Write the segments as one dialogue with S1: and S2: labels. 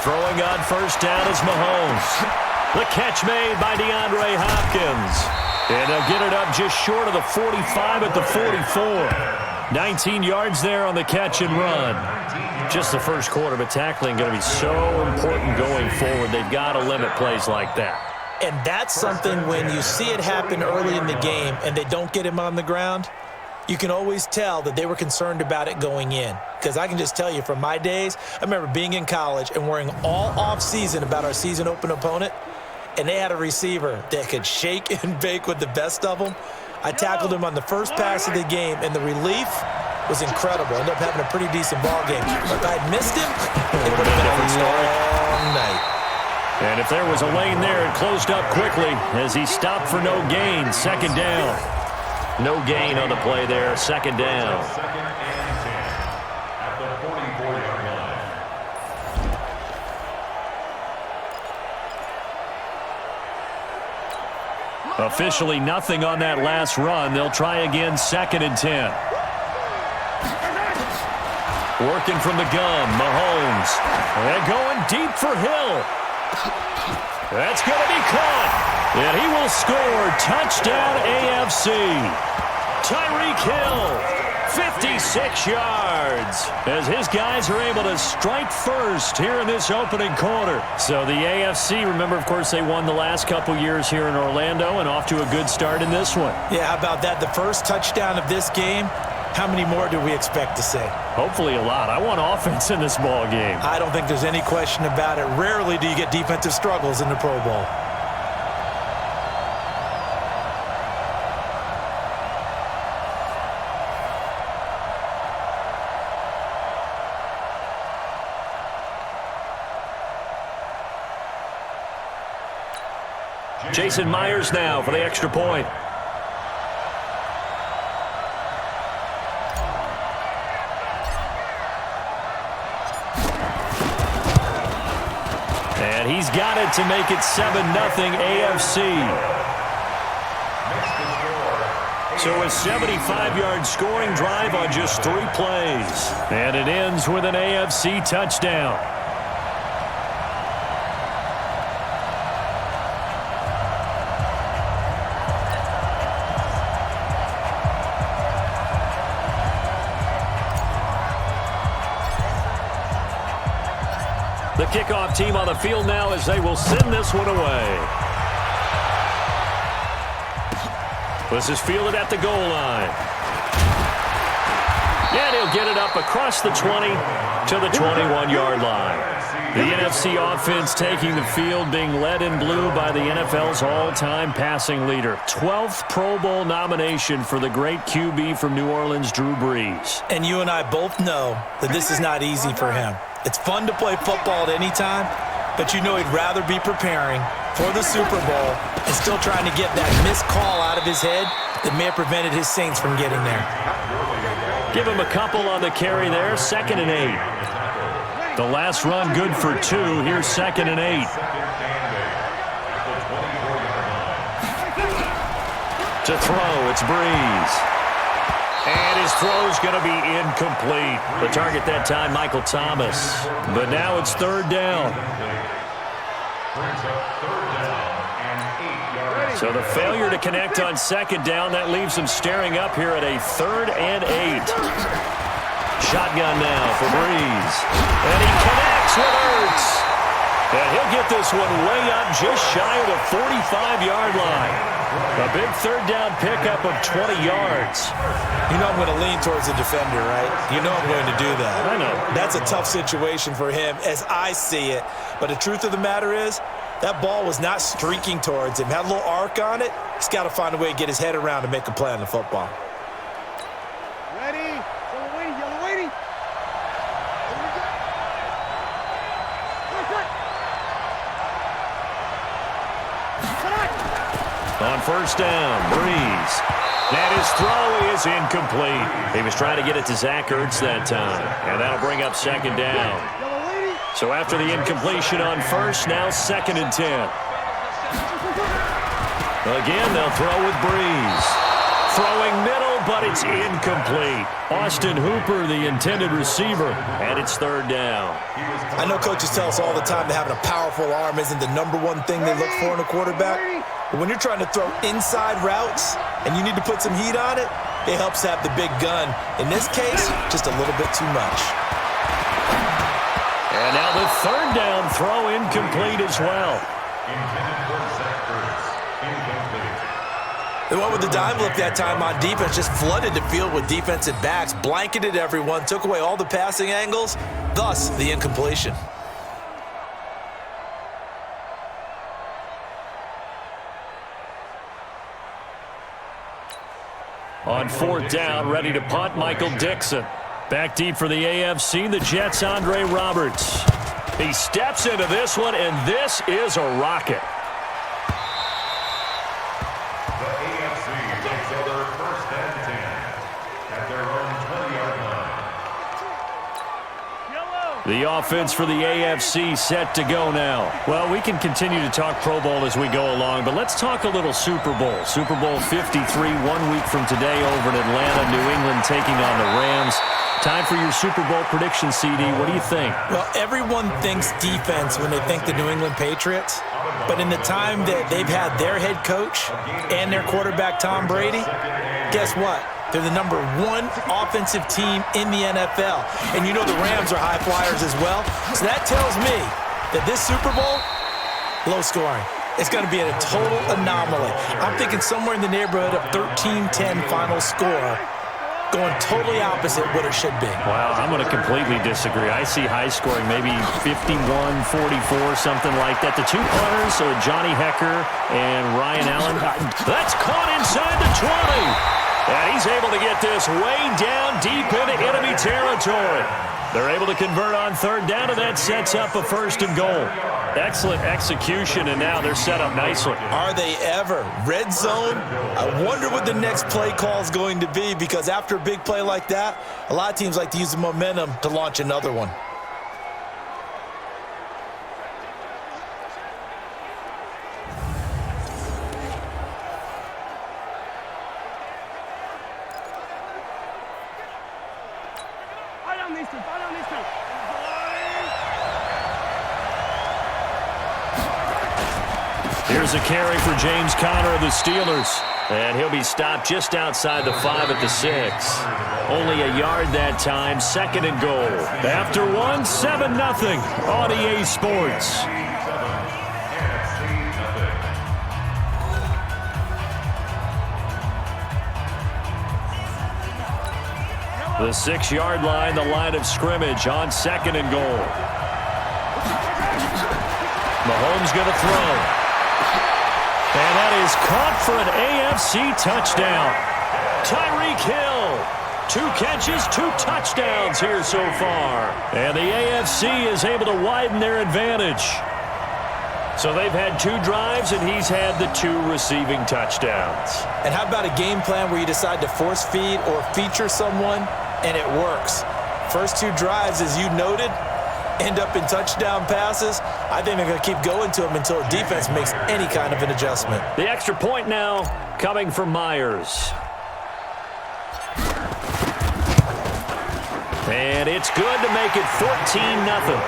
S1: Throwing on first down is Mahomes. The catch made by DeAndre Hopkins. And they'll get it up just short of the 45 at the 44. 19 yards there on the catch and run. Just the first quarter, but tackling going to be so important going forward. They've got to limit plays like that.
S2: And that's something when you see it happen early in the game and they don't get him on the ground, you can always tell that they were concerned about it going in. Because I can just tell you from my days, I remember being in college and worrying all off-season about our season open opponent, and they had a receiver that could shake and bake with the best of them. I tackled him on the first pass of the game, and the relief was incredible. Ended up having a pretty decent ball game. But if I'd missed him, it would have been a different long night.
S1: And if there was a lane there, it closed up quickly as he stopped for no gain. Second down. No gain on the play there. Second down. Officially nothing on that last run. They'll try again, 2nd and 10. Working from the gun, Mahomes. And going deep for Hill. That's going to be caught. And he will score. Touchdown AFC. Tyreek Hill. 56 yards as his guys are able to strike first here in this opening quarter. So the AFC, remember, of course, they won the last couple years here in Orlando and off to a good start in this one.
S2: Yeah, how about that? The first touchdown of this game, how many more do we expect to see?
S1: Hopefully a lot. I want offense in this ball game.
S2: I don't think there's any question about it. Rarely do you get defensive struggles in the Pro Bowl.
S1: Jason Myers now for the extra point. And he's got it to make it 7-0 AFC. So a 75-yard scoring drive on just 3 plays. And it ends with an AFC touchdown. The kickoff team on the field now as they will send this one away. This is fielded at the goal line. And he'll get it up across the 20 to the 21-yard line. The NFC offense taking the field, being led in blue by the NFL's all-time passing leader. 12th Pro Bowl nomination for the great QB from New Orleans, Drew Brees.
S2: And you and I both know that this is not easy for him. It's fun to play football at any time, but you know he'd rather be preparing for the Super Bowl and still trying to get that missed call out of his head that may have prevented his Saints from getting there.
S1: Give him a couple on the carry there, 2nd and 8. The last run good for 2. Here's 2nd and 8. To throw, it's Brees. And his throw's going to be incomplete. The target that time, Michael Thomas. But now it's 3rd down. So the failure to connect on 2nd down, that leaves them staring up here at a 3rd and 8. Shotgun now for Brees. And he connects with Ertz. And he'll get this one way up just shy of the 45-yard line. A big 3rd down pickup of 20 yards.
S2: You know I'm going to lean towards the defender, right? You know I'm going to do that.
S1: I know.
S2: That's a tough situation for him as I see it. But the truth of the matter is, that ball was not streaking towards him. Had a little arc on it. He's got to find a way to get his head around and make a play on the football.
S3: Ready? Yellow waiting, yellow waiting. Here we go.
S1: On 1st down, Brees. And his throw is incomplete. He was trying to get it to Zach Ertz that time. And that'll bring up 2nd down. So after the incompletion on 1st, now 2nd and 10. Again, they'll throw with Brees. Throwing middle, but it's incomplete. Austin Hooper, the intended receiver, and it's third down.
S2: I know coaches tell us all the time that having a powerful arm isn't the #1 thing they look for in a quarterback. But when you're trying to throw inside routes and you need to put some heat on it, it helps to have the big gun. In this case, just a little bit too much.
S1: And now the third down throw incomplete as well.
S2: They went with the dime look that time on defense, just flooded the field with defensive backs, blanketed everyone, took away all the passing angles, thus the incompletion.
S1: On fourth down, ready to punt, Michael Dixon. Back deep for the AFC, the Jets' Andre Roberts. He steps into this one, and this is a rocket.
S4: The AFC takes over first and 10 at their own 20-yard line.
S1: The offense for the AFC set to go now. Well, we can continue to talk Pro Bowl as we go along, but let's talk a little Super Bowl. Super Bowl 53, 1 week from today over in Atlanta, New England taking on the Rams. Time for your Super Bowl prediction, CD. What do you think?
S2: Well, everyone thinks defense when they think the New England Patriots. But in the time that they've had their head coach and their quarterback, Tom Brady, guess what? They're the #1 offensive team in the NFL. And you know the Rams are high flyers as well. So that tells me that this Super Bowl, low scoring. It's going to be a total anomaly. I'm thinking somewhere in the neighborhood of 13-10 final score. Going totally opposite what it should be.
S1: Well, I'm going to completely disagree. I see high scoring, maybe 51-44, something like that. The two punters, Johnny Hecker and Ryan Allen. That's caught inside the 20. And he's able to get this way down deep into enemy territory. They're able to convert on third down, and that sets up a first and goal. Excellent execution, and now they're set up nicely.
S2: Are they ever? Red zone? I wonder what the next play call is going to be, because after a big play like that, a lot of teams like to use the momentum to launch another one.
S1: Here's a carry for James Conner of the Steelers. And he'll be stopped just outside the 5 at the 6. Only a yard that time, second and goal. After one, 7-0 on EA Sports. The 6-yard line, the line of scrimmage on second and goal. Mahomes going to throw. And that is caught for an AFC touchdown. Tyreek Hill. 2 catches, 2 touchdowns here so far. And the AFC is able to widen their advantage. So they've had 2 drives, and he's had the 2 receiving touchdowns.
S2: And how about a game plan where you decide to force feed or feature someone, and it works? First 2 drives, as you noted, end up in touchdown passes. I think they're going to keep going to them until the defense makes any kind of an adjustment.
S1: The extra point now coming from Myers. And it's good to make it 14-0.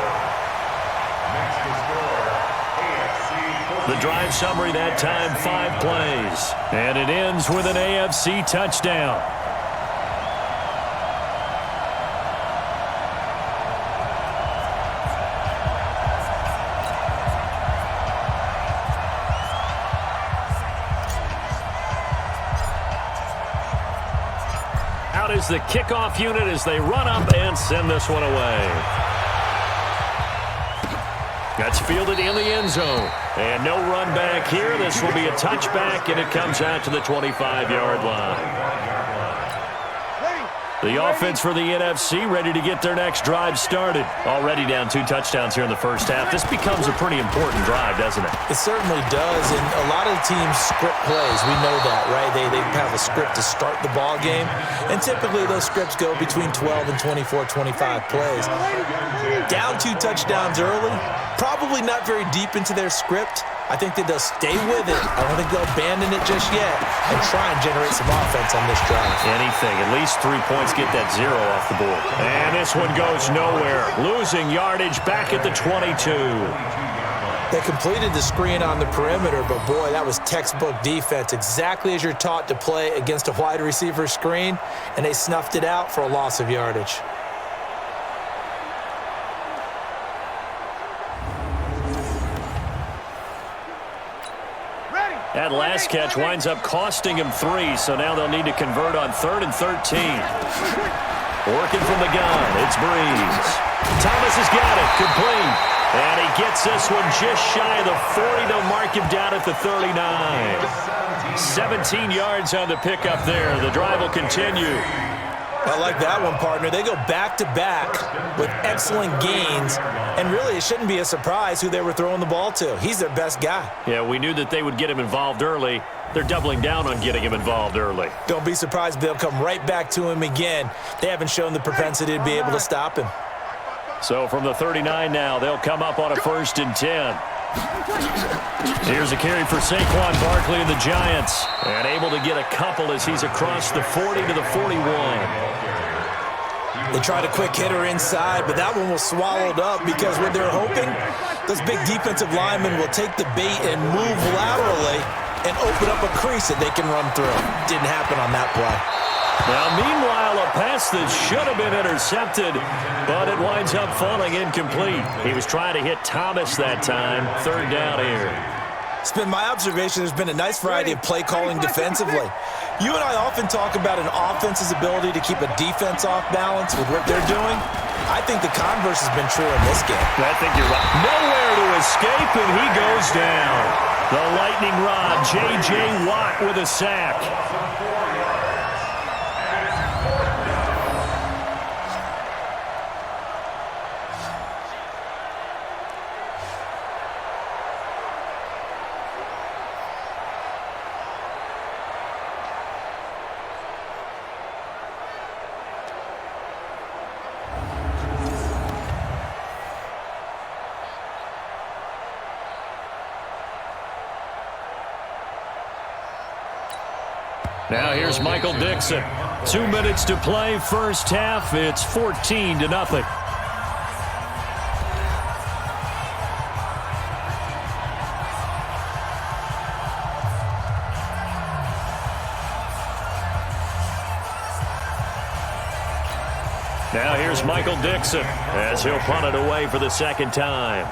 S1: The drive summary that time, 5 plays. And it ends with an AFC touchdown. Out is the kickoff unit as they run up and send this one away. That's fielded in the end zone. And no run back here. This will be a touchback, and it comes out to the 25-yard line. The offense for the NFC ready to get their next drive started. Already down 2 touchdowns here in the first half. This becomes a pretty important drive, doesn't it?
S2: It certainly does, and a lot of the teams script plays. We know that, right? They have a script to start the ball game, and typically those scripts go between 12 and 24, 25 plays. Down 2 touchdowns early, probably not very deep into their script. I think that they'll stay with it. I don't think they'll abandon it just yet and try and generate some offense on this drive.
S1: Anything. At least 3 points, get that 0 off the board. And this one goes nowhere. Losing yardage back at the 22.
S2: They completed the screen on the perimeter, but boy, that was textbook defense, exactly as you're taught to play against a wide receiver screen, and they snuffed it out for a loss of yardage.
S1: That last catch winds up costing him 3, so now they'll need to convert on 3rd and 13. Working from the gun, it's Breeze. Thomas has got it, complete. And he gets this one just shy of the 40 to mark him down at the 39. 17 yards on the pickup there. The drive will continue.
S2: I like that one, partner. They go back-to-back with excellent gains, and really it shouldn't be a surprise who they were throwing the ball to. He's their best guy.
S1: Yeah, we knew that they would get him involved early. They're doubling down on getting him involved early.
S2: Don't be surprised if they'll come right back to him again. They haven't shown the propensity to be able to stop him.
S1: So from the 39 now, they'll come up on a 1st and 10. Here's a carry for Saquon Barkley and the Giants. And able to get a couple as he's across the 40 to the 41.
S2: They tried a quick hitter inside, but that one was swallowed up because what they're hoping, those big defensive linemen will take the bait and move laterally and open up a crease that they can run through. Didn't happen on that play.
S1: Now, meanwhile, a pass that should have been intercepted, but it winds up falling incomplete. He was trying to hit Thomas that time. 3rd down here.
S2: It's been my observation there's been a nice variety of play calling defensively. You and I often talk about an offense's ability to keep a defense off balance with what they're doing. I think the converse has been true in this game.
S1: I think you're right. Nowhere to escape, and he goes down. The lightning rod, J.J. Watt with a sack. Now here's Michael Dixon. 2 minutes to play, first half. It's 14-0. Now here's Michael Dixon as he'll punt it away for the 2nd time.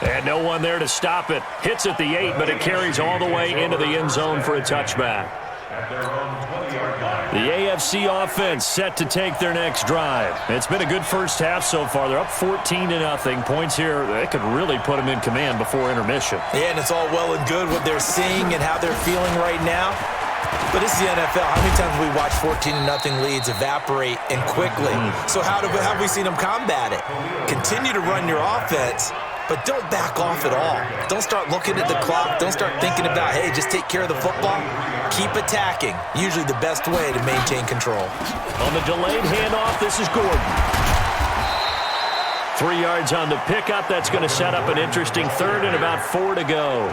S1: And no one there to stop it. Hits at the 8, but it carries all the way into the end zone for a touchback. The AFC offense set to take their next drive. It's been a good first half so far. They're up 14-0. Points here, they could really put them in command before intermission.
S2: Yeah, and it's all well and good what they're seeing and how they're feeling right now. But this is the NFL. How many times have we watched 14-0 leads evaporate and quickly? So how have we seen them combat it? Continue to run your offense, but don't back off at all. Don't start looking at the clock. Don't start thinking about, hey, just take care of the football. Keep attacking. Usually the best way to maintain control.
S1: On the delayed handoff, this is Gordon. 3 yards on the pickup. That's going to set up an interesting 3rd and about 4 to go.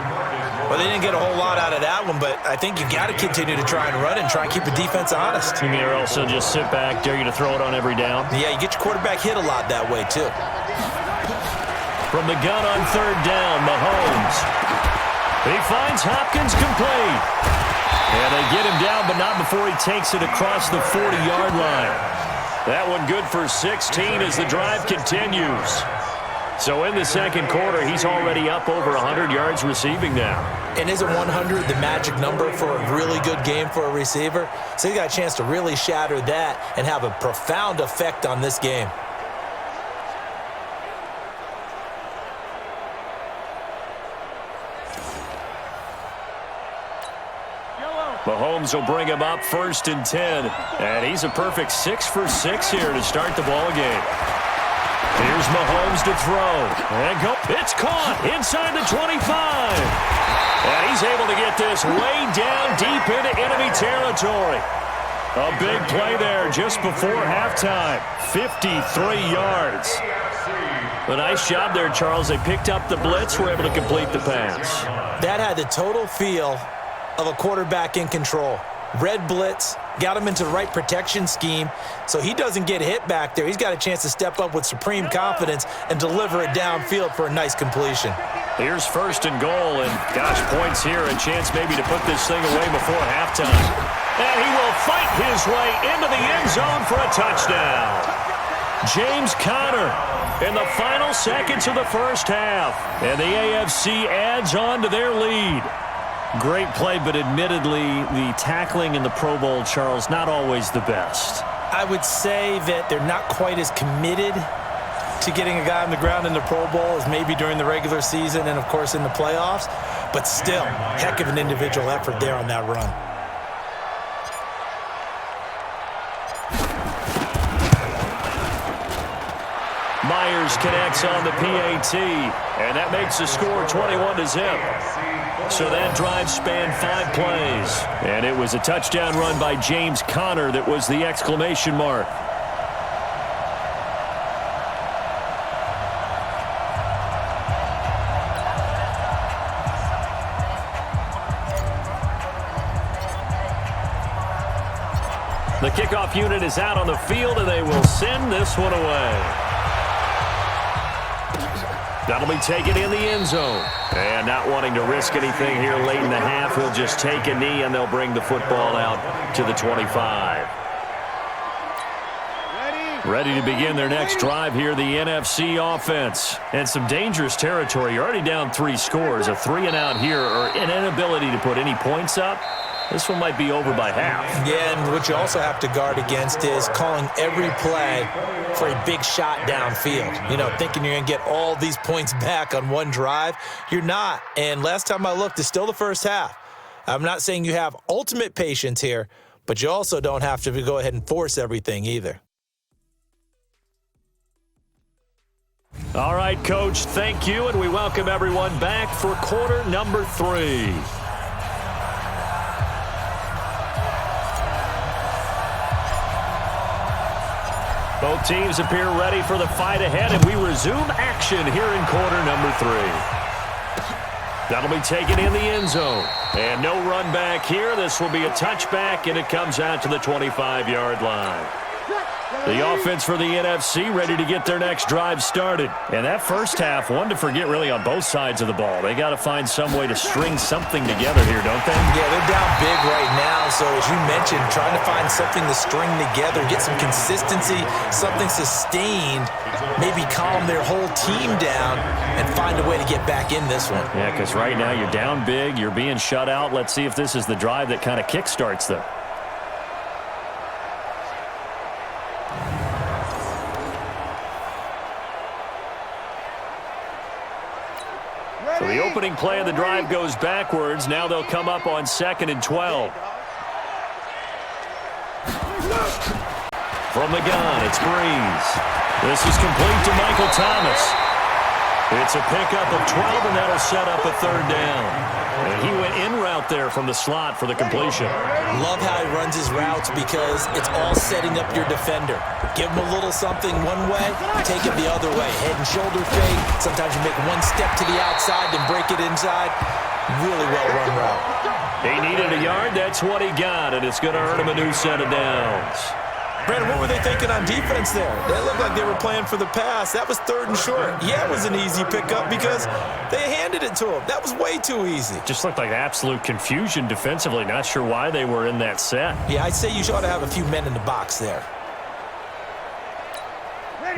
S2: Well, they didn't get a whole lot out of that one, but I think you got to continue to try and run and try and keep the defense honest.
S1: You mean or else they'll just sit back, dare you to throw it on every down?
S2: Yeah, you get your quarterback hit a lot that way, too.
S1: From the gun on 3rd down, Mahomes. He finds Hopkins complete. And they get him down, but not before he takes it across the 40-yard line. That one good for 16 as the drive continues. So in the 2nd quarter, he's already up over 100 yards receiving now.
S2: And isn't 100 the magic number for a really good game for a receiver? So he got a chance to really shatter that and have a profound effect on this game.
S1: Mahomes will bring him up 1st and 10. And he's a perfect 6 for 6 here to start the ball game. Here's Mahomes to throw. And go. It's caught inside the 25. And he's able to get this way down deep into enemy territory. A big play there just before halftime. 53 yards. A nice job there, Charles. They picked up the blitz, were able to complete the pass.
S2: That had the total feel of a quarterback in control. Red blitz, got him into the right protection scheme, so he doesn't get hit back there. He's got a chance to step up with supreme confidence and deliver it downfield for a nice completion.
S1: Here's 1st and goal, and gosh, points here, a chance maybe to put this thing away before halftime. And he will fight his way into the end zone for a touchdown. James Conner in the final seconds of the first half, and the AFC adds on to their lead. Great play, but admittedly, the tackling in the Pro Bowl, Charles, not always the best.
S2: I would say that they're not quite as committed to getting a guy on the ground in the Pro Bowl as maybe during the regular season and, of course, in the playoffs. But still, heck of an individual effort there on that run.
S1: Myers connects on the PAT, and that makes the score 21-0. So that drive spanned 5 plays, and it was a touchdown run by James Conner that was the exclamation mark. The kickoff unit is out on the field, and they will send this one away. That'll be taken in the end zone. And not wanting to risk anything here late in the half, he'll just take a knee, and they'll bring the football out to the 25. Ready to begin their next drive here, the NFC offense. And some dangerous territory. You're already down 3 scores. A 3-and-out here, or an inability to put any points up. This one might be over by half.
S2: Yeah, and what you also have to guard against is calling every play for a big shot downfield. You know, thinking you're going to get all these points back on one drive. You're not. And last time I looked, it's still the first half. I'm not saying you have ultimate patience here, but you also don't have to go ahead and force everything either.
S1: All right, Coach, thank you, and we welcome everyone back for quarter number 3. Both teams appear ready for the fight ahead, and we resume action here in quarter number 3. That'll be taken in the end zone. And no run back here. This will be a touchback, and it comes out to the 25-yard line. The offense for the NFC ready to get their next drive started. And that first half, one to forget really on both sides of the ball. They got to find some way to string something together here, don't they?
S2: Yeah, they're down big right now. So as you mentioned, trying to find something to string together, get some consistency, something sustained, maybe calm their whole team down and find a way to get back in this one.
S1: Yeah, because right now you're down big, you're being shut out. Let's see if this is the drive that kind of kickstarts them. So the opening play of the drive goes backwards. Now they'll come up on 2nd and 12. From the gun, it's Breeze. This is complete to Michael Thomas. It's a pickup of 12, and that'll set up a 3rd down. And he went in route there from the slot for the completion.
S2: Love how he runs his routes because it's all setting up your defender. Give him a little something one way, take it the other way. Head and shoulder fake. Sometimes you make one step to the outside, then break it inside. Really well-run route.
S1: He needed a yard. That's what he got, and it's going to earn him a new set of downs.
S2: Brandon, what were they thinking on defense there? They looked like they were playing for the pass. That was 3rd and short. Yeah, it was an easy pickup because they handed it to him. That was way too easy.
S1: Just looked like absolute confusion defensively. Not sure why they were in that set.
S2: Yeah, I'd say you ought to have a few men in the box there.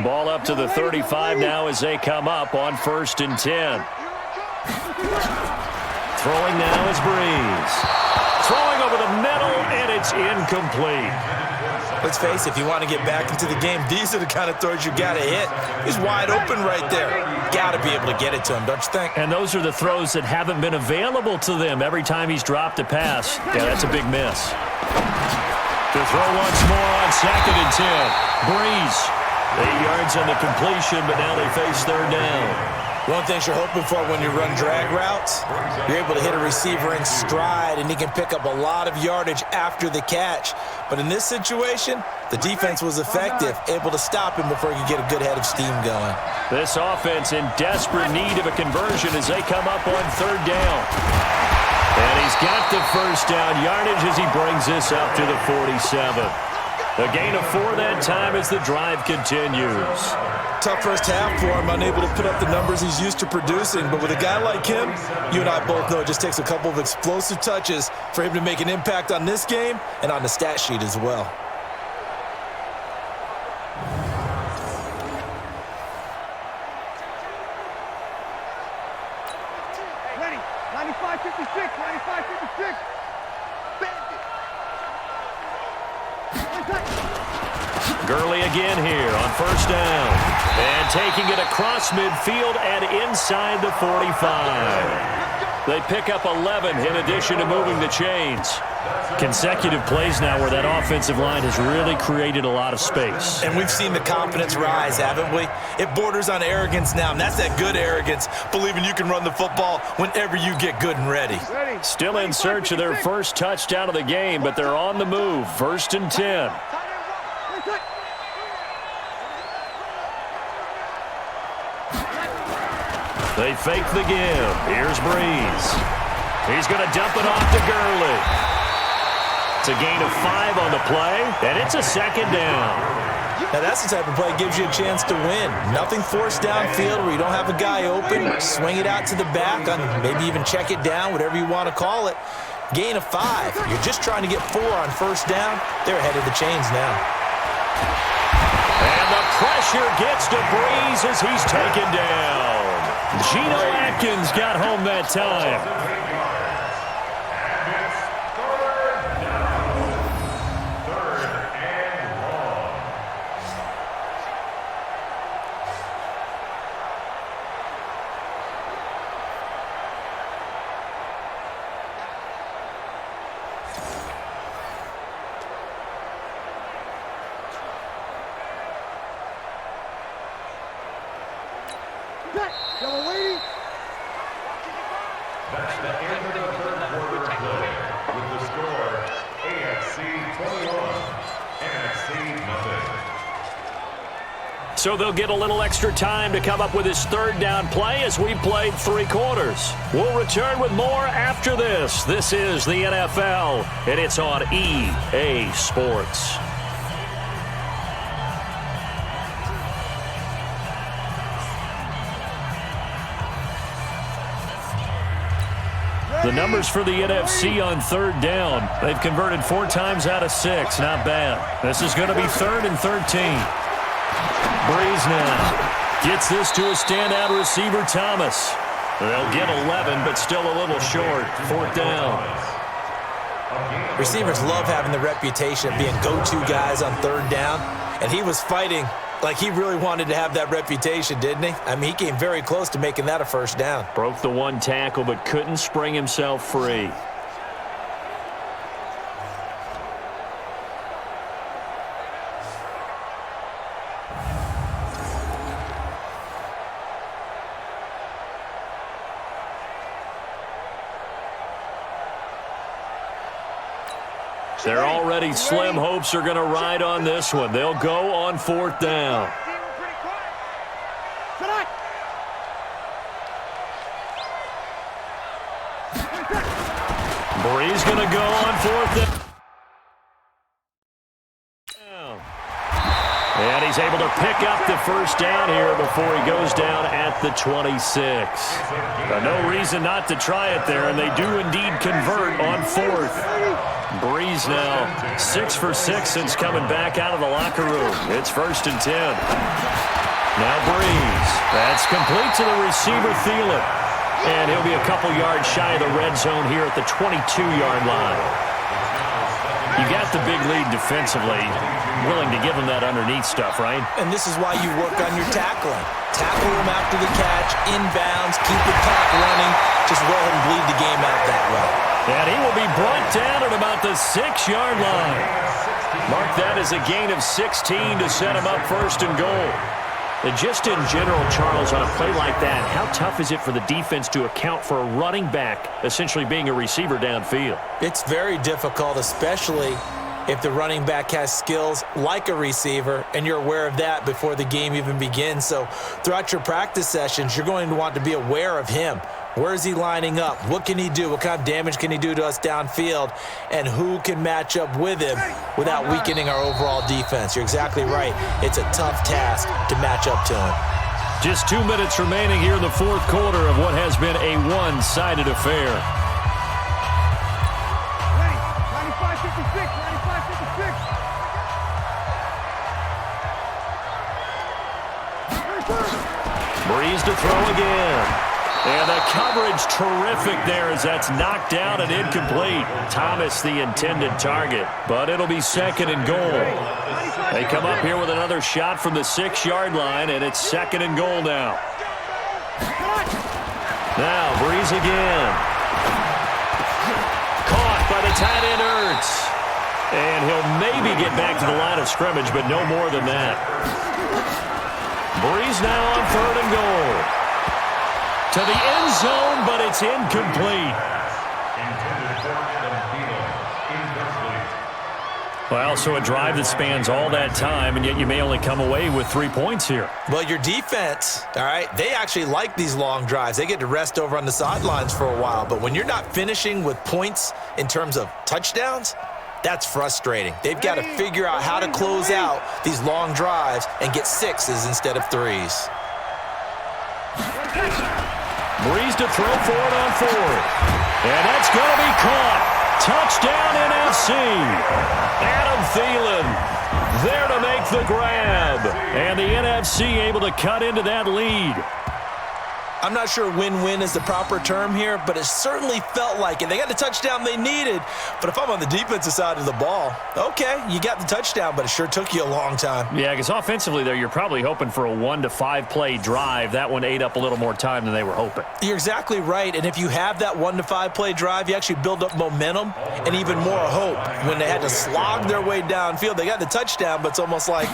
S1: Ball up to the 35 now as they come up on 1st and 10. Throwing now is Breeze. Throwing over the middle, and it's incomplete.
S2: Let's face it, if you want to get back into the game, these are the kind of throws you got to hit. He's wide open right there. Got to be able to get it to him, don't you think?
S1: And those are the throws that haven't been available to them every time he's dropped a pass. Yeah, that's a big miss. To throw once more on 2nd and 10. Breeze. 8 yards on the completion, but now they face 3rd down.
S2: One of the things you're hoping for when you run drag routes, you're able to hit a receiver in stride, and he can pick up a lot of yardage after the catch. But in this situation, the defense was effective, able to stop him before he could get a good head of steam going.
S1: This offense in desperate need of a conversion as they come up on third down. And he's got the first down yardage as he brings this up to the 47. A gain of 4 that time as the drive continues.
S2: Tough first half for him, unable to put up the numbers he's used to producing. But with a guy like him, you and I both know it just takes a couple of explosive touches for him to make an impact on this game and on the stat sheet as well.
S3: Ready. 95-56. 95-56.
S1: Gurley again here on first down. And taking it across midfield and inside the 45. They pick up 11 in addition to moving the chains. Consecutive plays now where that offensive line has really created a lot of space.
S2: And we've seen the confidence rise, haven't we? It borders on arrogance now, and that's that good arrogance, believing you can run the football whenever you get good and ready.
S1: Still in search of their first touchdown of the game, but they're on the move. 1st and 10. They fake the give. Here's Breeze. He's going to dump it off to Gurley. It's a gain of 5 on the play, and it's a 2nd down.
S2: Now that's the type of play that gives you a chance to win. Nothing forced downfield where you don't have a guy open. Swing it out to the back, on maybe even check it down, whatever you want to call it. Gain of 5. You're just trying to get 4 on first down. They're ahead of the chains now.
S1: And the pressure gets to Breeze as he's taken down. Geno Atkins got home that time.
S4: That's the end of the third quarter of play. With the score, AFC 21, NFC nothing.
S1: So they'll get a little extra time to come up with his 3rd down play as we played 3 quarters. We'll return with more after this. This is the NFL, and it's on EA Sports. The numbers for the NFC on 3rd down. They've converted 4 times out of 6. Not bad. This is going to be 3rd and 13. Breeze now gets this to a standout receiver, Thomas. They'll get 11, but still a little short. 4th down.
S2: Receivers love having the reputation of being go-to guys on 3rd down, and he was fighting like he really wanted to have that reputation, didn't he? I mean, he came very close to making that a first down.
S1: Broke the 1 tackle, but couldn't spring himself free. Their already slim hopes are going to ride on this one. They'll go on 4th down. Breeze going to go on 4th down. And he's able to pick up the first down here before he goes down at the 26. No reason not to try it there, and they do indeed convert on 4th. Breeze now 6 for 6 since coming back out of the locker room. It's 1st and 10. Now Breeze. That's complete to the receiver, Thielen. And he'll be a couple yards shy of the red zone here at the 22-yard line. You got the big lead defensively. Willing to give him that underneath stuff, right?
S2: And this is why you work on your tackling. Tackle him after the catch, inbounds, keep the clock running. Just go ahead and bleed the game out that way.
S1: And he will be brought down at about the 6-yard line. Mark that as a gain of 16 to set him up 1st and goal. And just in general, Charles, on a play like that, how tough is it for the defense to account for a running back essentially being a receiver downfield?
S2: It's very difficult, especially if the running back has skills like a receiver, and you're aware of that before the game even begins. So throughout your practice sessions, you're going to want to be aware of him. Where is he lining up? What can he do? What kind of damage can he do to us downfield? And who can match up with him without weakening our overall defense? You're exactly right. It's a tough task to match up to him.
S1: Just 2 minutes remaining here in the fourth quarter of what has been a one-sided affair.
S3: Ready. 95-56. 95-56.
S1: Breeze to throw again. And the coverage terrific there as that's knocked down and incomplete. Thomas the intended target, but it'll be second and goal. They come up here with another shot from the 6-yard line, and it's second and goal now. Now Breeze again. Caught by the tight end Ertz. And he'll maybe get back to the line of scrimmage, but no more than that. Breeze now on third and goal. To the end zone, but it's incomplete. Well, so a drive that spans all that time, and yet you may only come away with 3 points here.
S2: Well, your defense, all right, they actually like these long drives. They get to rest over on the sidelines for a while. But when you're not finishing with points in terms of touchdowns, that's frustrating. They've got to figure out how to close out these long drives and get 6s instead of 3s.
S1: Breeze to throw forward on fourth. And that's going to be caught. Touchdown NFC. Adam Thielen there to make the grab. And the NFC able to cut into that lead.
S2: I'm not sure win-win is the proper term here, but it certainly felt like it. They got the touchdown they needed, but if I'm on the defensive side of the ball, okay, you got the touchdown, but it sure took you a long time.
S1: Yeah, because offensively there, you're probably hoping for a 1 to 5 play drive. That one ate up a little more time than they were hoping.
S2: You're exactly right, and if you have that 1 to 5 play drive, you actually build up momentum and even more hope. When they had to slog their way downfield, they got the touchdown, but it's almost like,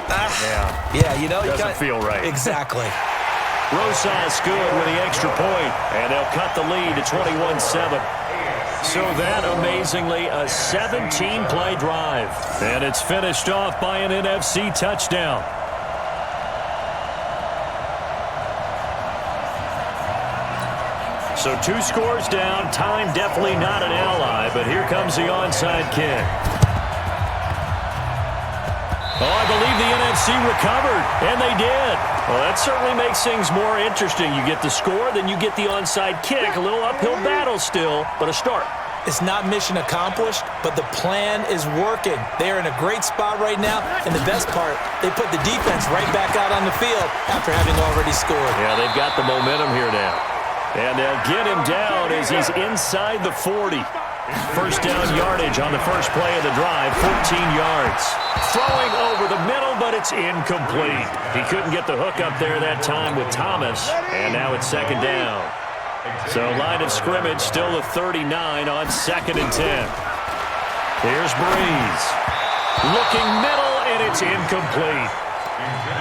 S2: yeah, you know,
S1: doesn't feel right.
S2: Exactly.
S1: Rosas good with the extra point, and they'll cut the lead to 21-7. So that, amazingly, a 17-play drive. And it's finished off by an NFC touchdown. So 2 scores down. Time definitely not an ally, but here comes the onside kick. Oh, I believe the NFC recovered, and they did. Well, that certainly makes things more interesting. You get the score, then you get the onside kick. A little uphill battle still, but a start.
S2: It's not mission accomplished, but the plan is working. They are in a great spot right now, and the best part, they put the defense right back out on the field after having already scored.
S1: Yeah, they've got the momentum here now. And they'll get him down as he's inside the 40. First down yardage on the first play of the drive, 14 yards. Throwing over the middle, but it's incomplete. He couldn't get the hook up there that time with Thomas, and now it's second down. So line of scrimmage still the 39 on 2nd and 10. Here's Breeze. Looking middle, and it's incomplete.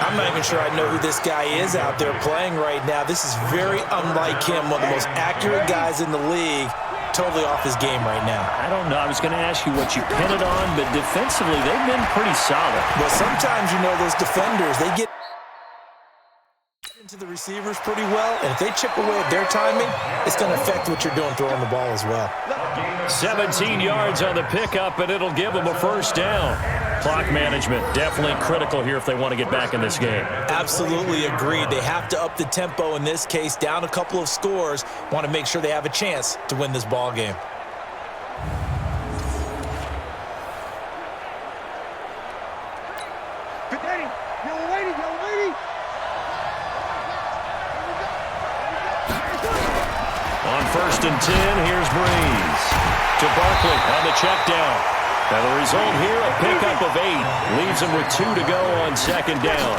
S2: I'm not even sure I know who this guy is out there playing right now. This is very unlike him, one of the most accurate guys in the league. Totally off his game right now.
S1: I don't know. I was going to ask you what you pin it on, but defensively, they've been pretty solid.
S2: Well, sometimes, you know, those defenders, they get into the receivers pretty well, and if they chip away at their timing, it's going to affect what you're doing throwing the ball as well.
S1: 17 yards on the pickup, and it'll give them a first down. Clock management definitely critical here if they want to get back in this game.
S2: Absolutely agreed. They have to up the tempo in this case, down a couple of scores, want to make sure they have a chance to win this ball game.
S3: Yellow lady.
S1: On 1st and 10, here's Breeze. To Barkley on the check down. And the result here, a pickup of 8. Leaves him with 2 to go on 2nd down.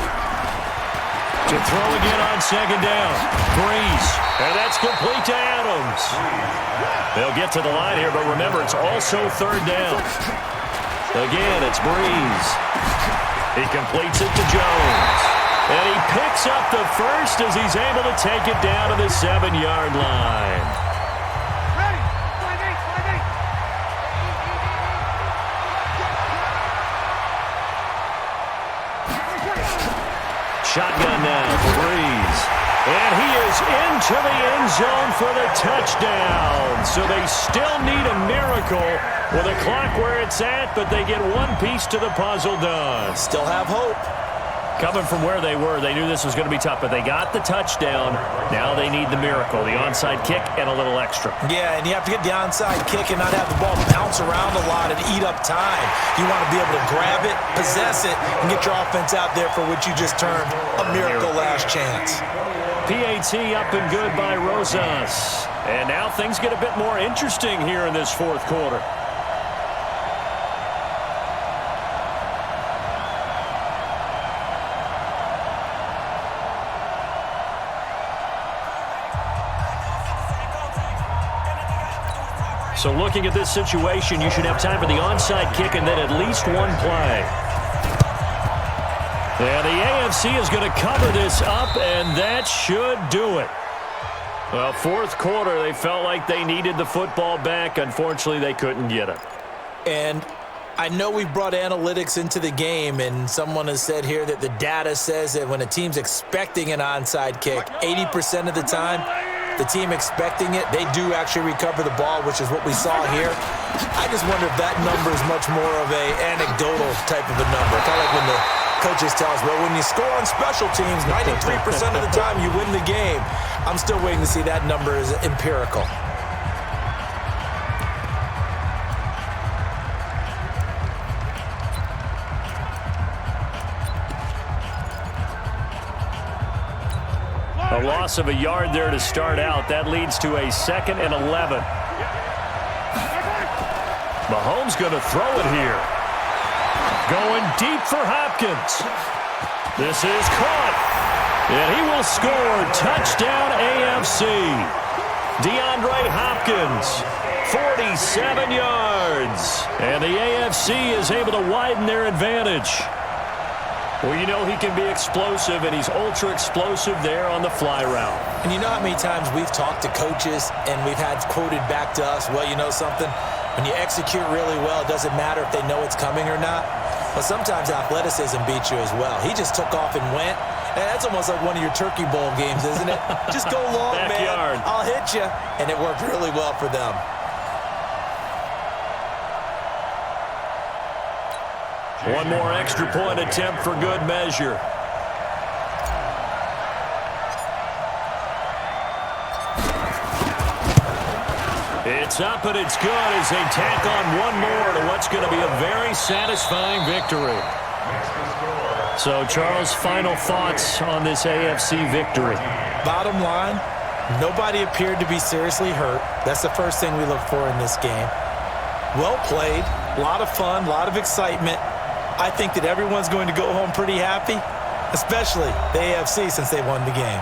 S1: To throw again on 2nd down. Breeze. And that's complete to Adams. They'll get to the line here, but remember, it's also 3rd down. Again, it's Breeze. He completes it to Jones. And he picks up the first as he's able to take it down to the 7-yard line.
S3: Ready? 5-8.
S1: Shotgun now for Breeze. And he is into the end zone for the touchdown. So they still need a miracle with the clock where it's at, but they get one piece to the puzzle done.
S2: Still have hope.
S1: Coming from where they were, they knew this was going to be tough, but they got the touchdown. Now they need the miracle, the onside kick and a little extra.
S2: Yeah, and you have to get the onside kick and not have the ball bounce around a lot and eat up time. You want to be able to grab it, possess it, and get your offense out there for what you just termed a miracle last chance.
S1: PAT up and good by Rosas. And now things get a bit more interesting here in this fourth quarter. So looking at this situation, you should have time for the onside kick and then at least one play. And the AFC is going to cover this up, and that should do it. Well, fourth quarter, they felt like they needed the football back. Unfortunately, they couldn't get it.
S2: And I know we brought analytics into the game, and someone has said here that the data says that when a team's expecting an onside kick, 80% of the time, the team expecting it, they do actually recover the ball, which is what we saw here. I just wonder if that number is much more of a anecdotal type of a number. Kind of like when the coaches tell us, well, when you score on special teams, 93% of the time you win the game. I'm still waiting to see that number is empirical.
S1: A loss of a yard there to start out. That leads to a 2nd and 11. Mahomes going to throw it here. Going deep for Hopkins. This is caught. And he will score. Touchdown AFC. DeAndre Hopkins, 47 yards. And the AFC is able to widen their advantage. Well, you know he can be explosive, and he's ultra-explosive there on the fly route.
S2: And you know how many times we've talked to coaches and we've had quoted back to us, well, you know something? When you execute really well, it doesn't matter if they know it's coming or not. But sometimes athleticism beats you as well. He just took off and went. And that's almost like one of your Turkey Bowl games, isn't it? Just go long,
S1: Backyard.
S2: man. I'll hit you. And it worked really well for them.
S1: One more extra point attempt for good measure. It's up and it's good as they tack on one more to what's going to be a very satisfying victory. So, Charles, final thoughts on this AFC victory?
S2: Bottom line, nobody appeared to be seriously hurt. That's the first thing we look for in this game. Well played, a lot of fun, a lot of excitement. I think that everyone's going to go home pretty happy, especially the AFC since they won the game.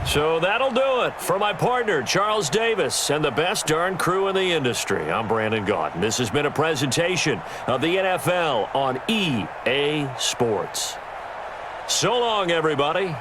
S1: So that'll do it for my partner, Charles Davis, and the best darn crew in the industry. I'm Brandon Gaudin. This has been a presentation of the NFL on EA Sports. So long, everybody.